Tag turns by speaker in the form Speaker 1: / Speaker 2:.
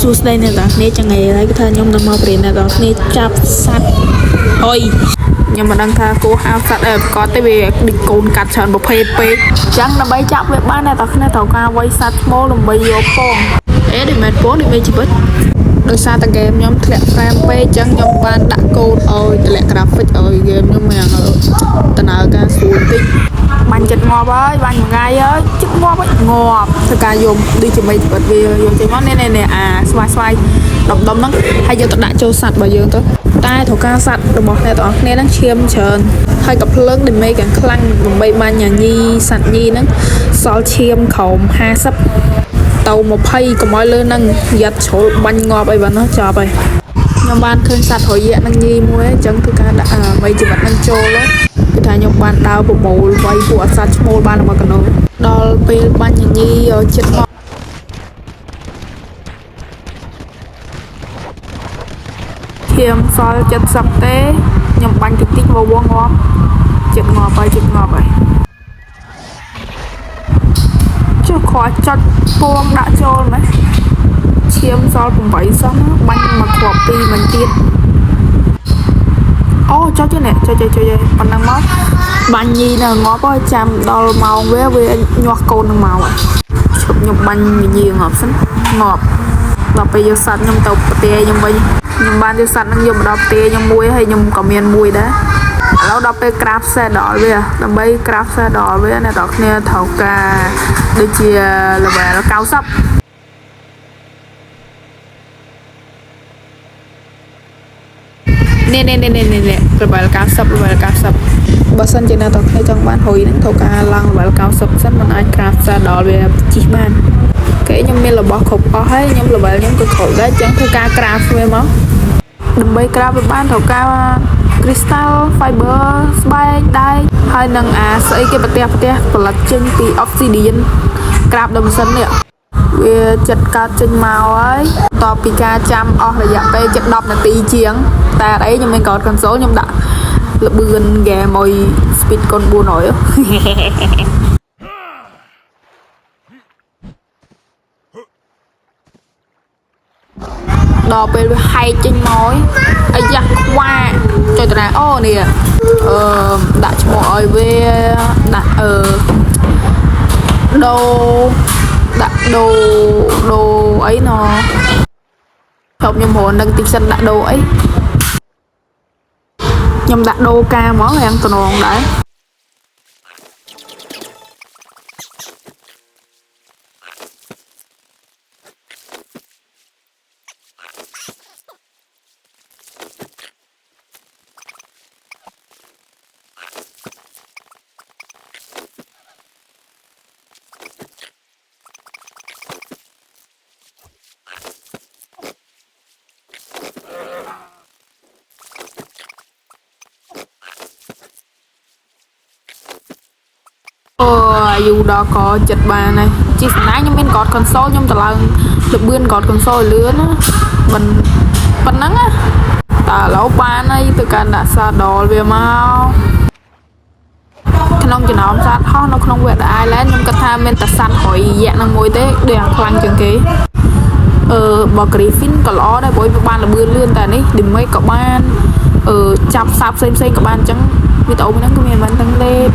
Speaker 1: សួស្តីអ្នកទាំងគ្នាចឹងថ្ងៃនេះគឺថាខ្ញុំនឹងមកប្រៀនអ្នកទាំងគ្នាចាប់សត្វហុយខ្ញុំមិនដឹងថាគោហៅសត្វអីប្រកបទេវាដូចកូនកាត់ច្រើនប្រភេទពេកចឹងដើម្បីចាប់វាបានអ្នកទាំងគ្នាត្រូវការវាយសត្វឈ្មោលដើម្បីយកពងដូចមែនពងដូចវាជីវិតដោយសារតែហ្គេមខ្ញុំធ្លាក់ហ្វេមពេកចឹងខ្ញុំបានដាក់កូដឲ្យតម្លាក់ graphic ឲ្យហ្គេមខ្ញុំមានដំណើរការស្រួលតិចបាញ់ចិត្តងាប់ហើយបាញ់មួយថ្ងៃហើយចិត្តងាប់ហើយងាប់ធ្វើការយំដូចជាមិនជីវិតវាយកចេញមកនេះអាស្វាយដុំហ្នឹងហើយយកទៅដាក់ចូលសัตว์របស់យើងទៅតែត្រូវការសัตว์របស់អ្នកទាំងអស់គ្នាហ្នឹងឈាមច្រើនហើយក៏ភ្លើងដេមេcàngខ្លាំងដើម្បីបាញ់ញីសัตว์ញីហ្នឹងសល់ឈាមក្រោម50ទៅ20កុំឲ្យលើនឹងយ៉ាត់ជ្រុលបាញ់ងាប់អីបាននោះចប់ហើយខ្ញុំបានឃើញសัตว์រយៈនឹងញីមួយអញ្ចឹងគឺការដាក់មីជីវិតនឹងចូលគឺថាខ្ញុំបានដើរប្រមូលវាយពួកអសត្វឈ្មោលបានមួយកណ្ដោដល់ពេលបាញ់ញីចិត្តមកឈាមសល់70ទេខ្ញុំបាញ់តិចតិចមកវងងាប់ចិត្តងាប់ហើយចុះខោចុចពងដាក់ចូលមែនឈាមសល់8សោះបាញ់មកគ្រាប់2មិនទៀតអូចុចនេះចុចប៉ុណ្ណឹងមកបាញ់ញីនៅងាប់ហើយចាំដល់ម៉ោងវាញាស់កូននឹងមកឈប់ខ្ញុំបាញ់ញីងាប់សិនងាប់ដល់ពេលយកសัตว์ខ្ញុំទៅប្រទេសខ្ញុំវិញខ្ញុំបានយកសัตว์នឹងយកមកដល់ប្រទេសខ្ញុំមួយហើយខ្ញុំក៏មានមួយដែរឥឡូវដល់ពេល craft saddle វាដើម្បី craft saddle វាអ្នកនរគ្នាត្រូវការដូចជា level 90នេះ level 90បើសិនជាអ្នកនរគ្នាចង់បានហុយហ្នឹងត្រូវការឡើង level 90សិនមិនអាច craft saddle វាជិះបានគេខ្ញុំមានរបស់គ្រប់អស់ហើយខ្ញុំ level ខ្ញុំក៏គ្រប់ដែរចឹងធ្វើការ craft វាមកដើម្បី craft វាបានត្រូវការ crystal fiber ស្បែកដែកហើយនឹងស្អីគេប្រទេសផលិតចេញពី obsidian craft ដល់ម៉ាស៊ីននេះវាចិត្តកើតចេញមកហើយតបពីការចាំអស់រយៈពេលជិត10នាទីជាងតែអីខ្ញុំមានកោត console ខ្ញុំដាក់លបឿន game ឲ្យ speed កូន400ដល់ពេលវាហែកចេញមកអាយ៉ាខ្វាចុចតារាអូនេះដាក់ឈ្មោះឲ្យវាដាក់ដូអីណោខ្ញុំរហូតនឹងតិចសិនដាក់ដូអីខ្ញុំដាក់ដូកាហ្មងយ៉ាងតំណងដែរយូរដល់ក៏ចិត្តបានហើយជាស្នាខ្ញុំមានកោត console ខ្ញុំទៅឡើងលបឿនកោត console លឿនណាប៉ុណ្ណឹងណាតែឥឡូវបានហើយទៅកាន់ដាក់ saddle វាមកក្នុងចំណោមសត្វហោះនៅក្នុង Wether Island ខ្ញុំគិតថាមានតែសត្វហុយយៈនឹងមួយទេដូចអាខ្លាំងជាងគេបើ Griffin ក៏ល្អដែរព្រោះវាបានលបឿនលឿនតែនេះ Damage ក៏បានចាប់សត្វផ្សេងក៏បានអញ្ចឹងវីដេអូនេះគឺមានមិនទាំងលេប